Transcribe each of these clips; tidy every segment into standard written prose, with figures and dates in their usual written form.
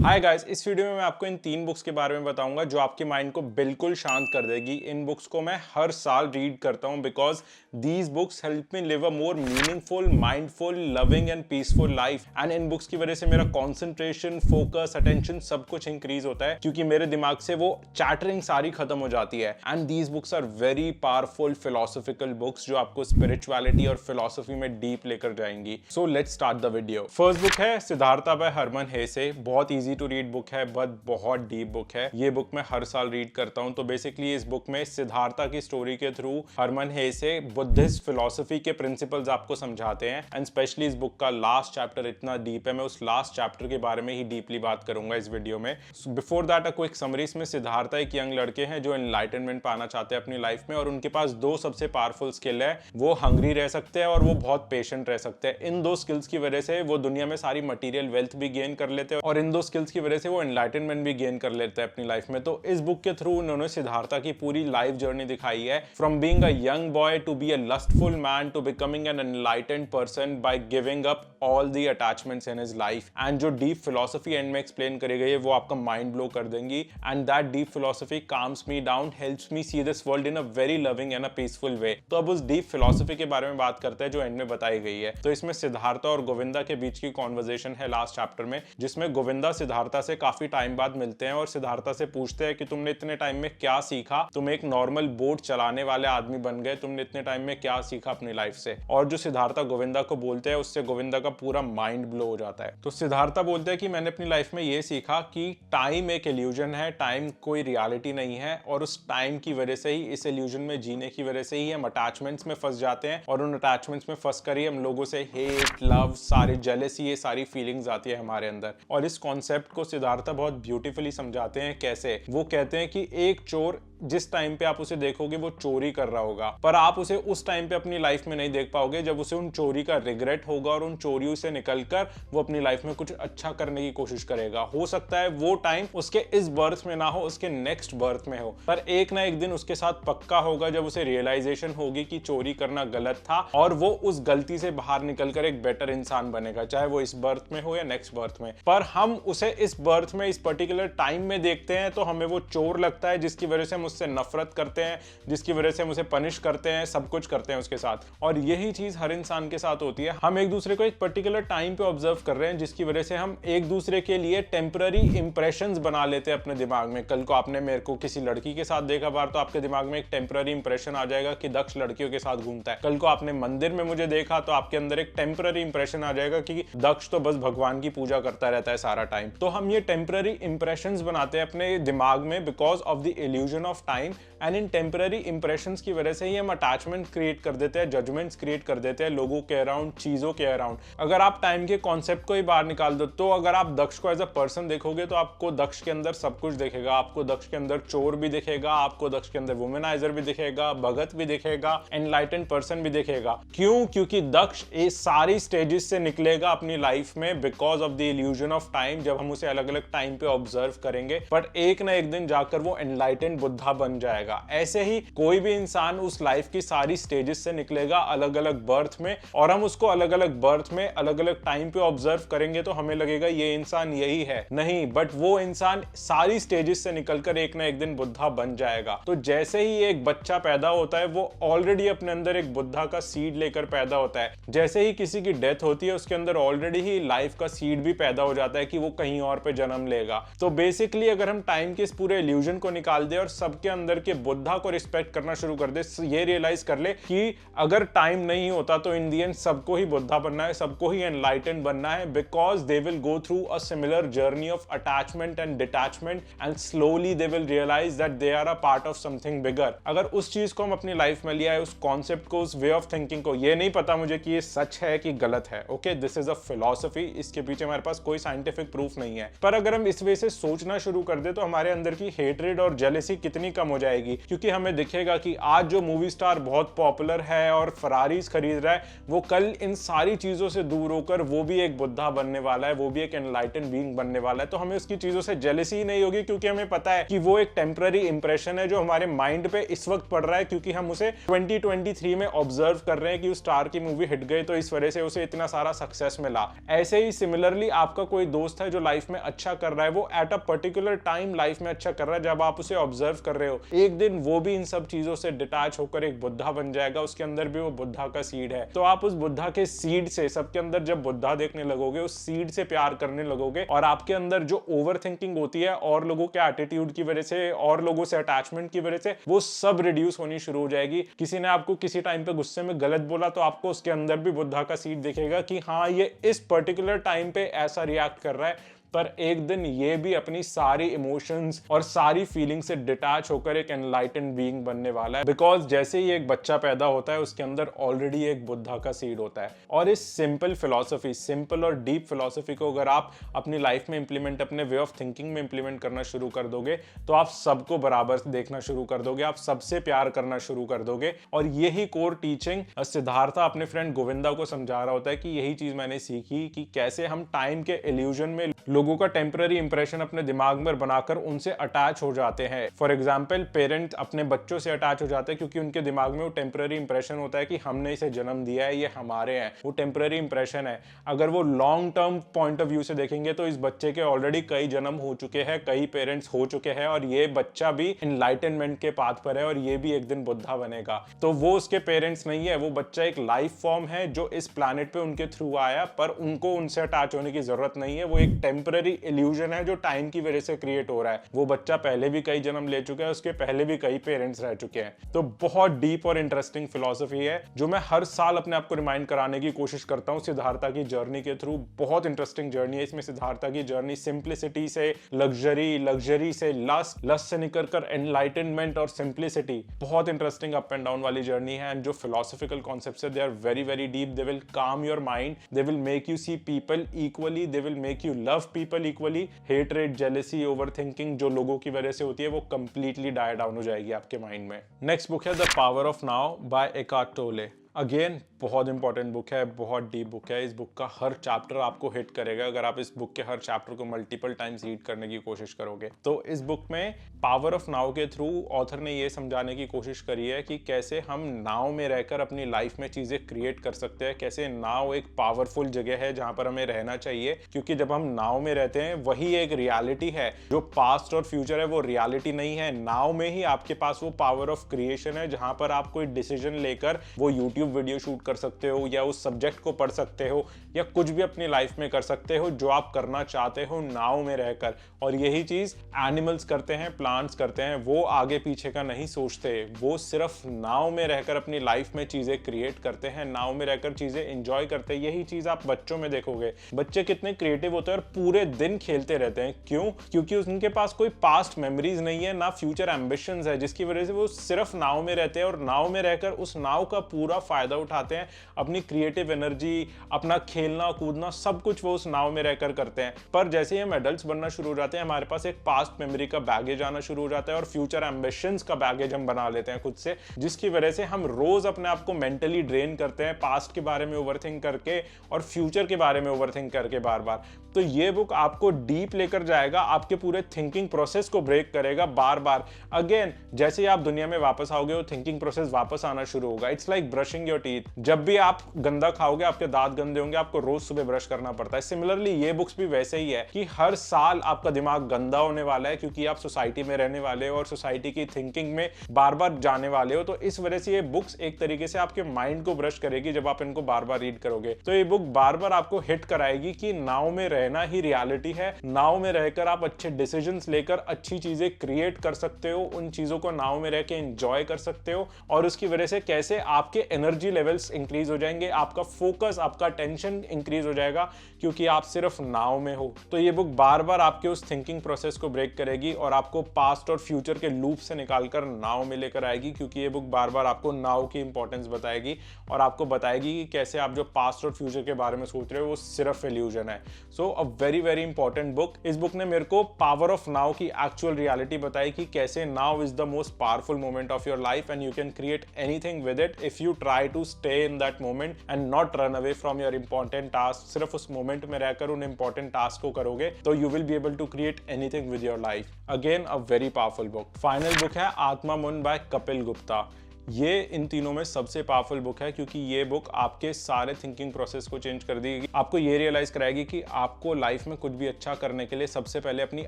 Hi guys, इस video में मैं आपको इन 3 बुक्स के बारे में बताऊंगा जो आपके माइंड को बिल्कुल शांत कर देगी। इन बुक्स को मैं हर साल रीड करता हूं because these books help me live a more meaningful, mindful, loving and peaceful life. And in books की वजह से मेरा कॉन्सेंट्रेशन, फोकस, अटेंशन सब कुछ इंक्रीज होता है क्योंकि मेरे दिमाग से वो चैटरिंग सारी खत्म हो जाती है। And these books are very powerful philosophical books जो आपको स्पिरिचुअलिटी और फिलोसफी में डीप लेकर जाएंगी। So let's start the video. First book है सिद्धार्था बाय हरमन हेसे। बहुत इजी टू रीड बुक है बट बहुत डीप बुक है। ये बुक मैं हर साल रीड करता हूं। तो बेसिकली इस बुक में सिद्धार्था की स्टोरी के through Hermann Hesse Buddhist philosophy के प्रिंसिपल्स आपको समझाते हैं। एंड स्पेशली इस बुक का लास्ट चैप्टर इतना डीप है, मैं उस लास्ट चैप्टर के बारे में ही डीपली बात करूंगा इस वीडियो में। Before that a quick summary. इसमें सिद्धार्था एक यंग लड़के हैं जो एनलाइटनमेंट पाना चाहते हैं अपनी लाइफ में, और उनके पास दो सबसे पावरफुल स्किल है। वो हंग्री रह सकते हैं और वो बहुत पेशेंट रह सकते हैं। इन दो स्किल्स की वजह से वो दुनिया में सारी मटीरियल वेल्थ भी गेन कर लेते हैं और इन दो स्किल्स की वजह से वो एनलाइटनमेंट भी गेन कर लेते हैं अपनी लाइफ में। तो इस बुक के थ्रू उन्होंने सिद्धार्था की पूरी लाइफ जर्नी दिखाई है, from being a young boy to be a lustful man to becoming an enlightened person by giving up all the attachments in his life. And जो डीप फिलोसफी एंड में explain करी गई है वो आपका mind blow कर देंगी। And that deep philosophy calms me down, helps me see this world in a very loving and a peaceful way. तो अब उस डीप फिलोसफी के बारे में बात करते हैं जो एंड में बताई गई है। तो इसमें सिद्धार्था और गोविंदा के बीच की कॉन्वर्जेशन है लास्ट चैप्टर में, जिसमें गोविंदा सिद्धार्था से काफी टाइम बाद मिलते हैं और सिद्धार्था से पूछते हैं कि तुमने इतने टाइम में क्या सीखा, तुम एक नॉर्मल बोट चलाने वाले आदमी बन गए, तुमने इतने टाइम में क्या सीखा अपनी लाइफ से। और जो सिद्धार्था गोविंदा को बोलते हैं उससे गोविंदा का पूरा माइंड ब्लो हो जाता है। तो सिद्धार्था बोलते हैं कि मैंने अपनी लाइफ में ये सीखा कि टाइम एक इल्यूजन है, टाइम कोई रियलिटी नहीं है, और उस टाइम की वजह से ही, इस इल्यूजन में जीने की वजह से ही हम अटैचमेंट्स में फंस जाते हैं, और उन अटैचमेंट्स में फंस कर ही हम लोगों से हेट, लव, सारी जेलसी, ये सारी फीलिंग्स आती है हमारे अंदर। और इस कॉन्सेप्ट को सिद्धार्था बहुत ब्यूटीफुली समझाते हैं। कैसे? वो कहते हैं कि एक चोर जिस टाइम पे आप उसे देखोगे वो चोरी कर रहा होगा, पर आप उसे उस टाइम पे अपनी लाइफ में नहीं देख पाओगे जब उसे उन चोरी का रिग्रेट होगा और उन चोरियों से निकलकर वो अपनी लाइफ में कुछ अच्छा करने की कोशिश करेगा। हो सकता है वो टाइम उसके इस बर्थ में ना हो, उसके नेक्स्ट बर्थ में हो, पर एक ना एक दिन उसके साथ पक्का होगा जब उसे रियलाइजेशन होगी कि चोरी करना गलत था और वो उस गलती से बाहर निकलकर एक बेटर इंसान बनेगा, चाहे वो इस बर्थ में हो या नेक्स्ट बर्थ में। पर हम उसे इस बर्थ में, इस पर्टिकुलर टाइम में देखते हैं तो हमें वो चोर लगता है, जिसकी वजह से हम उससे नफरत करते हैं, जिसकी वजह से हम उसे पनिश करते हैं, सब कुछ करते हैं उसके साथ। और यही चीज हर इंसान के साथ होती है। हम एक दूसरे को एक पर्टिकुलर टाइम पे ऑब्जर्व कर रहे हैं, जिसकी वजह से हम एक दूसरे के लिए टेम्पररी इंप्रेशंस बना लेते हैं अपने दिमाग में। कल को आपने मेरे को किसी लड़की के साथ देखा बार, तो आपके दिमाग में एक टेम्पररी इंप्रेशन आ जाएगा कि दक्ष लड़कियों के साथ घूमता है। कल को आपने मंदिर में मुझे देखा तो आपके अंदर एक टेम्पररी इंप्रेशन आ जाएगा कि दक्ष तो बस भगवान की पूजा करता रहता है सारा टाइम। तो हम ये टेम्पररी इंप्रेशंस बनाते हैं अपने दिमाग में because of the illusion of time. And in temporary impressions की वजह से ही हम अटैचमेंट क्रिएट कर देते हैं, जजमेंट्स क्रिएट कर देते हैं लोगों के अराउंड, चीजों के अराउंड। अगर आप टाइम के कॉन्सेप्ट को ही बाहर निकाल दो, तो अगर आप दक्ष को एज अ पर्सन देखोगे तो आपको दक्ष के अंदर सब कुछ दिखेगा। आपको दक्ष के अंदर चोर भी दिखेगा, आपको दक्ष के अंदर वुमेनाइजर भी दिखेगा, भगत भी दिखेगा, एनलाइटेंड पर्सन भी दिखेगा। क्यों? क्योंकि दक्ष इस सारी स्टेजेस से निकलेगा अपनी लाइफ में because of the illusion of time, जब हम उसे अलग अलग टाइम पे ऑब्जर्व करेंगे। बट एक ना एक दिन जाकर वो एनलाइटेंड बुद्धा बन जाएगा। ऐसे ही कोई भी इंसान उस लाइफ की सारी स्टेजेस से निकलेगा अलग अलग बर्थ में, और हम उसको अलग अलग बर्थ में अलग अलग टाइम पे ऑब्जर्व करेंगे तो हमें लगेगा ये इंसान यही है। नहीं, बट वो इंसान सारी स्टेजेस से निकलकर एक ना एक दिन बुद्धा बन जाएगा। तो जैसे ही एक बच्चा पैदा होता है वो ऑलरेडी अपने अंदर एक बुद्धा का सीड लेकर पैदा होता है। जैसे ही किसी की डेथ होती है उसके अंदर ऑलरेडी ही लाइफ का सीड भी पैदा हो जाता है कि वो कहीं और पे जन्म लेगा। तो बेसिकली अगर हम टाइम के इस पूरे इल्यूजन को निकाल दे और सबके अंदर के बुद्धा को रिस्पेक्ट करना शुरू कर दे, ये रियलाइज कर ले कि अगर टाइम नहीं होता तो इन दी एंड सबको ही बुद्धा बनना है, सबको ही एनलाइटेंड बनना है, because they will go through a similar journey of attachment and detachment and slowly they will realise that they are a part of something bigger. अगर उस चीज को हम अपनी लाइफ में लिया है, उस कॉन्सेप्ट को, उस वे ऑफ थिंकिंग को, ये नहीं पता मुझे कि ये सच है कि गलत है, okay, this is a philosophy, इसके पीछे हमारे पास कोई साइंटिफिक प्रूफ नहीं है, पर अगर हम इस वे से सोचना शुरू कर दे तो हमारे अंदर की हेट्रेड और जेलेसी कितनी ही कम हो जाएगी, क्योंकि हमें दिखेगा कि आज जो मूवी स्टार बहुत पॉपुलर है और फरारीज खरीद रहा है, वो कल इन सारी चीजों से दूर होकर वो भी एक बुद्धा बनने वाला है, वो भी एक एनलाइटन बीइंग बनने वाला है। तो हमें उसकी चीजों से जेलसी ही नहीं होगी, क्योंकि हमें पता है कि वो एक टेम्पररी इंप्रेशन है जो हमारे माइंड पे इस वक्त पड़ रहा है, क्योंकि हम उसे 2023 में ऑब्जर्व कर रहे हैं कि उस स्टार की मूवी हिट गई तो इस वजह से उसे इतना सारा सक्सेस मिला। ऐसे ही सिमिलरली आपका कोई दोस्त है जो लाइफ में अच्छा कर रहा है, वो at a particular time life में अच्छा कर रहा है, जब आप उसे ऑब्जर्व कर रहे हो, एक दिन वो भी इन सब चीजों से डिटैच होकर एक बुद्धा बन जाएगा, उसके अंदर भी वो बुद्धा का सीड है। तो आप उस बुद्धा के सीड से, सबके अंदर जब बुद्धा देखने लगोगे, उस सीड से प्यार करने लगोगे, और आपके अंदर जो ओवर थिंकिंग होती है और लोगों के एटीट्यूड की वजह से और लोगों से अटैचमेंट की वजह से, वो सब रिड्यूस होनी शुरू हो जाएगी। किसी ने आपको किसी टाइम पे गुस्से में गलत बोला तो आपको उसके अंदर भी बुद्धा का सीड दिखेगा कि हाँ, ये इस पर्टिकुलर टाइम पे ऐसा रिएक्ट कर रहा है, पर एक दिन ये भी अपनी सारी इमोशंस और सारी फीलिंग से डिटैच होकर एक एनलाइटेंड बीइंग बनने वाला है। बिकॉज जैसे ही एक बच्चा पैदा होता है, उसके अंदर ऑलरेडी एक बुद्धा का सीड होता है। और इस सिंपल फिलॉसफी, सिंपल और डीप फिलॉसफी को अगर आप अपनी लाइफ में इंप्लीमेंट, अपने वे ऑफ थिंकिंग में इंप्लीमेंट करना शुरू कर दोगे, तो आप सबको बराबर देखना शुरू कर दोगे, आप सबसे प्यार करना शुरू कर दोगे। और यही कोर टीचिंग सिद्धार्था अपने फ्रेंड गोविंदा को समझा रहा होता है कि यही चीज मैंने सीखी कि कैसे हम टाइम के इल्यूजन में लोगों का टेम्पररी इंप्रेशन अपने दिमाग में बनाकर उनसे अटैच हो जाते हैं। फॉर एग्जाम्पल, पेरेंट्स अपने बच्चों से अटैच हो जाते हैं क्योंकि उनके दिमाग में वो टेम्पररी इंप्रेशन होता है कि हमने इसे जन्म दिया है, ये हमारे हैं। वो टेम्पररी इंप्रेशन है। अगर वो long term point of view से देखेंगे तो इस बच्चे के ऑलरेडी कई जन्म हो चुके हैं, कई पेरेंट्स हो चुके हैं, और ये बच्चा भी एनलाइटनमेंट के पाथ पर है और ये भी एक दिन बुद्धा बनेगा। तो वो उसके पेरेंट्स नहीं है, वो बच्चा एक लाइफ फॉर्म है जो इस प्लैनेट पे उनके थ्रू आया, पर उनको उनसे अटैच होने की जरूरत नहीं है। वो एक टेम्पररी इल्यूजन है जो टाइम की वजह से क्रिएट हो रहा है। वो बच्चा पहले भी कई जन्म ले चुका है, उसके पहले भी कई पेरेंट्स रह चुके हैं। तो बहुत डीप और इंटरेस्टिंग फिलॉसफी है जो मैं हर साल अपने आप को रिमाइंड कराने की कोशिश करता हूं सिद्धार्था की जर्नी के थ्रू। बहुत इंटरेस्टिंग जर्नी है इसमें सिद्धार्था की जर्नी। सिंप्लिसिटी से लग्जरी, लग्जरी से लस्ट, लस्ट से निकल कर एनलाइटनमेंट और सिंप्लिसिटी, बहुत इंटरेस्टिंग अप एंड डाउन वाली जर्नी है। एंड जो फिलोसॉफिकल कॉन्सेप्ट्स है, they are very very deep. They will calm your mind, they will make you see people equally, they will make you love people equally. Hatred, jealousy, overthinking जो लोगों की वजह से होती है, वो कंप्लीटली डाई डाउन हो जाएगी आपके माइंड में। नेक्स्ट बुक है the power of now by Eckhart Tolle. Again बहुत इंपॉर्टेंट बुक है, बहुत डीप बुक है। इस बुक का हर चैप्टर आपको हिट करेगा अगर आप इस बुक के हर चैप्टर को मल्टीपल टाइम्स रीड करने की कोशिश करोगे। तो इस बुक में पावर ऑफ नाउ के थ्रू ऑथर ने ये समझाने की कोशिश करी है कि कैसे हम नाउ में रहकर अपनी लाइफ में चीजें क्रिएट कर सकते हैं, कैसे नाउ एक पावरफुल जगह है जहां पर हमें रहना चाहिए, क्योंकि जब हम नाउ में रहते हैं वही एक रियलिटी है। जो पास्ट और फ्यूचर है वो रियलिटी नहीं है। नाउ में ही आपके पास वो पावर ऑफ क्रिएशन है जहां पर आप कोई डिसीजन लेकर वो यूट्यूब वीडियो शूट कर सकते हो, या उस सब्जेक्ट को पढ़ सकते हो, या कुछ भी अपनी लाइफ में कर सकते हो जो आप करना चाहते हो नाउ में रहकर। और यही चीज एनिमल्स करते हैं, प्लांट्स करते हैं। वो आगे पीछे का नहीं सोचते, वो सिर्फ नाउ में रहकर अपनी लाइफ में चीजें क्रिएट करते हैं, नाउ में रहकर चीजें एंजॉय करते हैं। यही चीज आप बच्चों में देखोगे। बच्चे कितने क्रिएटिव होते हैं और पूरे दिन खेलते रहते हैं। क्यों? क्योंकि उनके पास कोई पास्ट मेमोरीज नहीं है, ना फ्यूचर एम्बिशंस है, जिसकी वजह से वो सिर्फ नाउ में रहते हैं और नाउ में रहकर उस नाउ का पूरा फायदा उठाते हैं। अपनी क्रिएटिव एनर्जी, अपना खेलना कूदना, सब कुछ वो उस नाव में रहकर करते हैं। पर जैसे ही हम एडल्ट्स बनना शुरू हो जाते हैं, हमारे पास एक पास्ट मेमोरी का बैगेज आना शुरू हो जाता है और फ्यूचर एम्बिशंस का बैगेज हम बना लेते हैं खुद से, जिसकी वजह से हम रोज अपने आप को मेंटली ड्रेन करते हैं, पास्ट के बारे में ओवरथिंक करके और फ्यूचर के बारे में ओवरथिंक करके बार बार। तो ये बुक आपको डीप लेकर जाएगा, आपके पूरे थिंकिंग प्रोसेस को ब्रेक करेगा बार बार। अगेन, जैसे ही आप दुनिया में वापस आओगे, वो थिंकिंग प्रोसेस वापस आना शुरू होगा। It's like brushing your teeth. जब भी आप गंदा खाओगे, आपके दांत गंदे होंगे, आपको रोज सुबह ब्रश करना पड़ता है। सिमिलरली ये बुक्स भी वैसे ही है कि हर साल आपका दिमाग गंदा होने वाला है, क्योंकि आप सोसाइटी में रहने वाले हो और सोसाइटी की थिंकिंग में बार बार जाने वाले हो। तो इस वजह से ये बुक्स एक तरीके से आपके माइंड को ब्रश करेगी जब आप इनको बार बार रीड करोगे। तो ये बुक बार बार आपको हिट कराएगी कि नाउ में रहना ही रियलिटी है। नाउ में रहकर आप अच्छे डिसीजंस लेकर अच्छी चीजें क्रिएट कर सकते हो, उन चीजों को नाउ में रह के एंजॉय कर सकते हो, और उसकी वजह से कैसे आपके एनर्जी एनर्जी लेवल्स इंक्रीज हो जाएंगे, आपका फोकस, आपका टेंशन इंक्रीज हो जाएगा क्योंकि आप सिर्फ नाव में हो। तो ये बुक बार बार आपके उस थिंकिंग प्रोसेस को ब्रेक करेगी और आपको पास्ट और फ्यूचर के लूप से निकालकर नाव में लेकर आएगी, क्योंकि ये बुक बार बार आपको नाव की इंपॉर्टेंस बताएगी और आपको बताएगी कि कैसे आप जो पास्ट और फ्यूचर के बारे में सोच रहे हो वो सिर्फ इल्यूजन है। So a very very important book. इस बुक ने मेरे को पावर ऑफ नाउ की एक्चुअल रियलिटी बताई कि कैसे now is the most powerful moment of your life and you can create anything with it if you try to stay in that moment and not run away from your important task. सिर्फ उस moment में रहकर उन important task को करोगे तो you will be able to create anything with your life. Again a very powerful book. Final book है आत्मा मन बाय कपिल गुप्ता। ये इन तीनों में सबसे पावरफुल बुक है क्योंकि ये बुक आपके सारे थिंकिंग प्रोसेस को चेंज कर देगी। आपको ये रियलाइज कराएगी कि आपको लाइफ में कुछ भी अच्छा करने के लिए सबसे पहले अपनी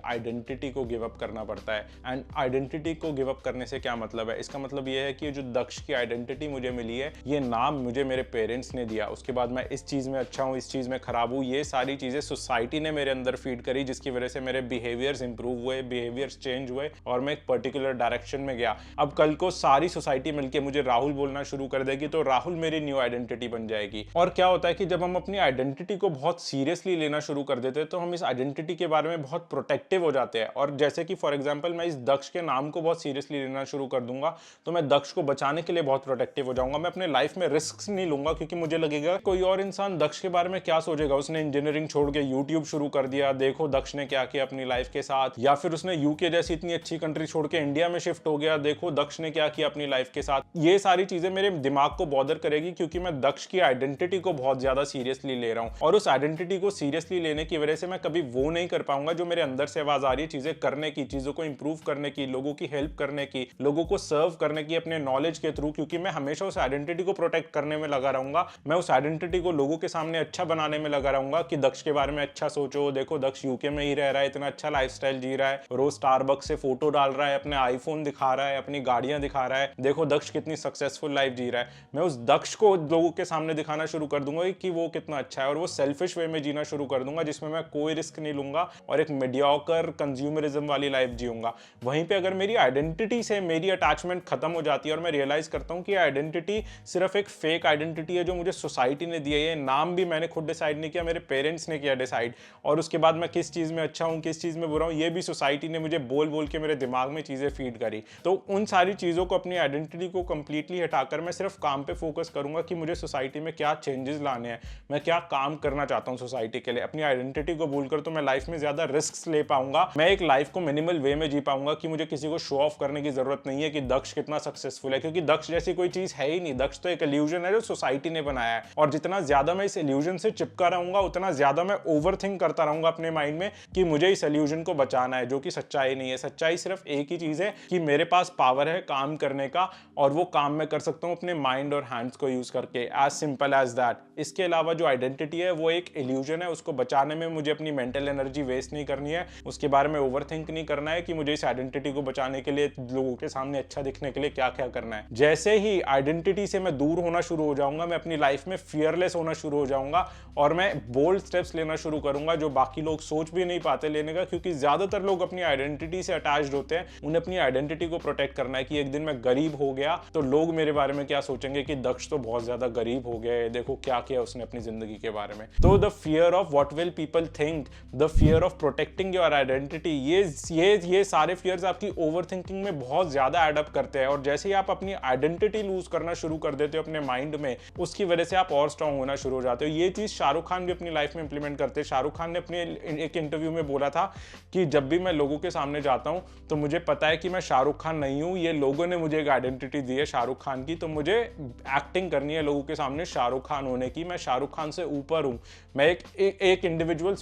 आइडेंटिटी को गिव अप करना पड़ता है। एंड आइडेंटिटी को गिव अप करने से क्या मतलब है? इसका मतलब ये है कि जो दक्ष की आइडेंटिटी मुझे मिली है, ये नाम मुझे मेरे पेरेंट्स ने दिया, उसके बाद मैं इस चीज में अच्छा हूँ, इस चीज में खराब हूँ, ये सारी चीजें सोसाइटी ने मेरे अंदर फीड करी, जिसकी वजह से मेरे बिहेवियर्स इंप्रूव हुए, बिहेवियर्स चेंज हुए और मैं एक पर्टिकुलर डायरेक्शन में गया। अब कल को सारी सोसाइटी मिलकर मुझे राहुल बोलना शुरू कर देगी तो राहुल मेरी न्यू आइडेंटिटी बन जाएगी। और क्या होता है कि जब हम अपनी आइडेंटिटी को बहुत सीरियसली लेना शुरू कर देते हैं तो हम इस आइडेंटिटी के बारे में बहुत प्रोटेक्टिव हो जाते हैं। और जैसे कि फॉर एग्जांपल मैं इस दक्ष के नाम को बहुत सीरियसली लेना शुरू कर दूंगा तो मैं दक्ष को बचाने के लिए बहुत प्रोटेक्टिव हो जाऊंगा। मैं अपने लाइफ में रिस्क नहीं लूंगा क्योंकि मुझे लगेगा कोई और इंसान दक्ष के बारे में क्या सोचेगा, उसने इंजीनियरिंग छोड़ के यूट्यूब शुरू कर दिया, देखो दक्ष ने क्या किया अपनी लाइफ के साथ, या फिर उसने यूके जैसी इतनी अच्छी कंट्री छोड़ के इंडिया में शिफ्ट हो गया, देखो दक्ष ने क्या किया अपनी लाइफ के साथ। ये सारी चीजें मेरे दिमाग को बॉदर करेगी क्योंकि मैं दक्ष की आइडेंटिटी को बहुत ज्यादा सीरियसली ले रहा हूं और उस आइडेंटिटी को सीरियसली लेने की वजह से मैं कभी वो नहीं कर पाऊंगा जो मेरे अंदर से आवाज आ रही है चीजें करने की, चीजों को इंप्रूव करने की, लोगों की हेल्प करने की, लोगों को सर्व करने की अपने नॉलेज के थ्रू, क्योंकि मैं हमेशा उस आइडेंटिटी को प्रोटेक्ट करने में लगा रहूंगा। मैं उस आइडेंटिटी को लोगों के सामने अच्छा बनाने में लगा रहूंगा कि दक्ष के बारे में अच्छा सोचो, देखो दक्ष यूके में ही रह रहा है, इतना अच्छा लाइफस्टाइल जी रहा है, रोज स्टारबक्स से फोटो डाल रहा है, अपने आईफोन दिखा रहा है, अपनी गाड़ियां दिखा रहा है, देखो दक्ष कितनी सक्सेसफुल लाइफ जी रहा है। मैं उस दक्ष को लोगों के सामने दिखाना शुरू कर दूंगा कि वो कितना अच्छा है और वो सेल्फिश वे में जीना शुरू कर दूंगा जिसमें मैं कोई रिस्क नहीं लूंगा और एक मीडियोकर कंज्यूमरिज्म वाली लाइफ जीऊंगा। वहीं पे अगर मेरी आइडेंटिटी से मेरी अटैचमेंट खत्म हो जाती है और मैं रियलाइज करता हूं कि आइडेंटिटी सिर्फ एक फेक आइडेंटिटी है जो मुझे सोसाइटी ने दी है, ये नाम भी मैंने खुद डिसाइड नहीं किया, मेरे पेरेंट्स ने किया डिसाइड, और उसके बाद मैं किस चीज में अच्छा हूं, किस चीज में बुरा हूं, ये भी सोसाइटी ने मुझे बोल बोल के मेरे दिमाग में चीजें फीड करी। तो उन सारी चीजों को, अपनी आइडेंटिटी को कंप्लीटली हटाकर मैं सिर्फ काम पे फोकस करूंगा कि मुझे सोसाइटी में क्या चेंजेस लाने हैं, मैं क्या काम करना चाहता हूं सोसाइटी के लिए। अपनी आइडेंटिटी को भूलकर तो मैं लाइफ में ज्यादा रिस्क ले पाऊंगा, मैं एक लाइफ को मिनिमल वे में जी पाऊंगा कि मुझे किसी को शो ऑफ करने की जरूरत नहीं है कि दक्ष कितना सक्सेसफुल है, क्योंकि दक्ष जैसी कोई चीज है ही नहीं। दक्ष तो एक इल्यूजन है जो सोसाइटी ने बनाया है और जितना ज्यादा मैं इस इल्यूजन से चिपका रहूंगा उतना ज्यादा मैं ओवरथिंक करता रहूंगा अपने माइंड में कि मुझे इस इल्यूजन को बचाना है, जो कि सच्चाई नहीं है। सच्चाई सिर्फ एक ही चीज है कि मेरे पास पावर है काम करने का और वो काम मैं कर सकता हूं अपने माइंड और हैंड्स को यूज करके, एज सिंपल एज दैट। इसके अलावा जो आइडेंटिटी है वो एक इल्यूजन है, उसको बचाने में मुझे अपनी मेंटल एनर्जी वेस्ट नहीं करनी है, उसके बारे में ओवरथिंक नहीं करना है कि मुझे इस आइडेंटिटी को बचाने के लिए, लोगों के सामने अच्छा दिखने के लिए क्या क्या करना है। जैसे ही आइडेंटिटी से मैं दूर होना शुरू हो जाऊंगा, मैं अपनी लाइफ में फियरलेस होना शुरू हो जाऊंगा और मैं बोल्ड स्टेप्स लेना शुरू करूंगा जो बाकी लोग सोच भी नहीं पाते लेने का, क्योंकि ज्यादातर लोग अपनी आइडेंटिटी से अटैच्ड होते हैं। उन्हें अपनी आइडेंटिटी को प्रोटेक्ट करना है कि एक दिन मैं गरीब हो गया तो लोग मेरे बारे में क्या सोचेंगे कि दक्ष तो बहुत ज्यादा गरीब हो गया है, देखो क्या किया उसने अपनी जिंदगी के बारे में। तो the fear of what will people think, the fear of protecting your identity, ये सारे फियर्स आपकी ओवरथिंकिंग में बहुत ज्यादा एड अप करते हैं और जैसे ही आप अपनी आइडेंटिटी लूज करना शुरू कर देते हो अपने माइंड में, उसकी वजह से आप और स्ट्रांग होना शुरू हो जाते हो। ये चीज शाहरुख खान भी अपनी लाइफ में इंप्लीमेंट करते हैं। शाहरुख खान ने अपने एक इंटरव्यू में बोला था कि जब भी मैं लोगों के सामने जाता हूं तो मुझे पता है कि मैं शाहरुख खान नहीं हूं, ये लोगों ने मुझे एक आइडेंटिटी दी है शाहरुख खान की, तो मुझे एक्टिंग करनी है लोगों के सामने शाहरुख खान होने की। मैं शाहरुख खान से ऊपर हूं, मैं एक इंडिविजुअल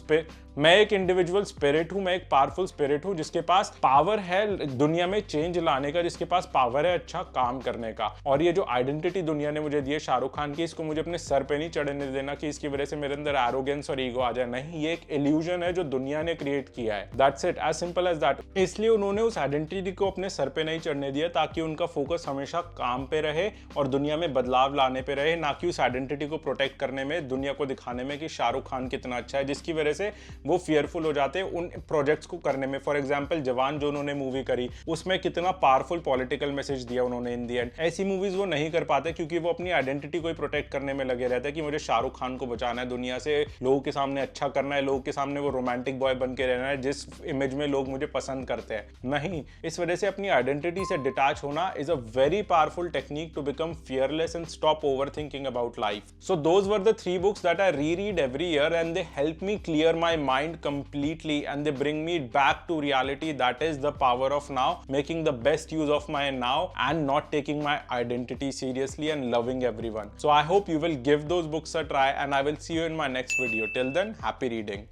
स्पिरिट हूं, मैं एक पावरफुल स्पिरिट हूं जिसके पास पावर है दुनिया में चेंज लाने का, जिसके पास पावर है अच्छा काम करने का। और ये जो आइडेंटिटी दुनिया ने मुझे दी है शाहरुख खान की, इसको मुझे अपने सर पे नहीं चढ़ने देना कि इसकी वजह से मेरे अंदर एरोगेंस और ईगो आ जाए। नहीं, ये एक इल्यूजन है जो दुनिया ने क्रिएट किया है। That's it, as simple as that. इसलिए उन्होंने उस आइडेंटिटी को अपने सर पे नहीं चढ़ने दिया ताकि उनका फोकस हमेशा काम पे रहे और दुनिया में बदलाव लाने पे रहे, ना कि उस आइडेंटिटी को प्रोटेक्ट करने में, दुनिया को दिखाने में कि शाहरुख खान कितना अच्छा है, जिसकी वजह से वो फियरफुल हो जाते हैं उन प्रोजेक्ट्स को करने में। फॉर एग्जाम्पल जवान जो उन्होंने मूवी करी, उसमें कितना पावरफुल पॉलिटिकल मैसेज दिया उन्होंने इन दी एंड। ऐसी मूवीज वो नहीं कर पाते क्योंकि वो अपनी आइडेंटिटी को ही प्रोटेक्ट करने में लगे रहते हैं कि मुझे शाहरुख खान को बचाना है दुनिया से, लोगों के सामने अच्छा करना है, लोगों के सामने वो रोमांटिक बॉय बन के रहना है जिस इमेज में लोग मुझे पसंद करते हैं। नहीं, इस वजह से अपनी आइडेंटिटी से डिटैच होना is a very powerful technique to become fearless and stop overthinking about life. So those were the 3 books that I reread every year and they help me clear my mind completely and they bring me back to reality, that is the power of now, making the best use of my now and not taking my identity seriously and loving everyone. So I hope you will give those books a try and I will see you in my next video. Till then, happy reading.